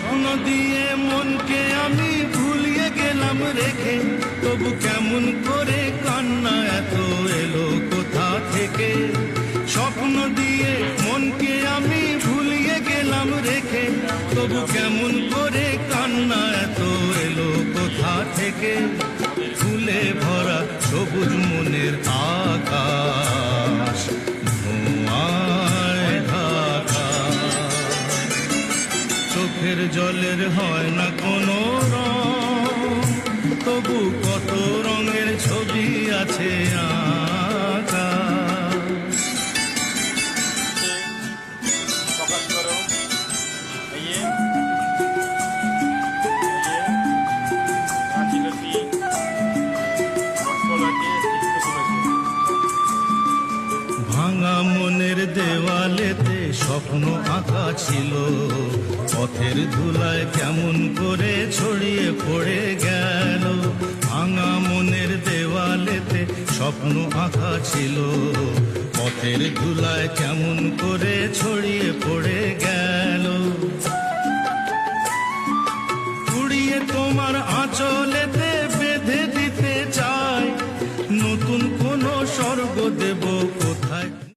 স্বপ্ন দিয়ে মনকে আমি ভুলিয়ে গেলাম রেখে, তবু কেমন করে কান্না এত এলো কোথা থেকে। স্বপ্ন দিয়ে মনকে আমি ভুলিয়ে গেলাম রেখে, তবু কেমন করে কান্না এত এলো কোথা থেকে। ফুলে ভরা সবুজ মনের আকাশ ধোঁয়ায় ঢাকা, চোখের জলের হয় না কোনো রং, তবু কত রঙের ছবি আছে আঁকা। ভাঙা মনের দেওয়ালেতে স্বপ্ন আঁকা ছিল, পথের ধুলায় কেমন করে ছড়িয়ে পড়ে গেল। ভাঙা মনের দেওয়ালেতে স্বপ্ন আঁকা ছিল, পথের ধুলায় কেমন করে ছড়িয়ে পড়ে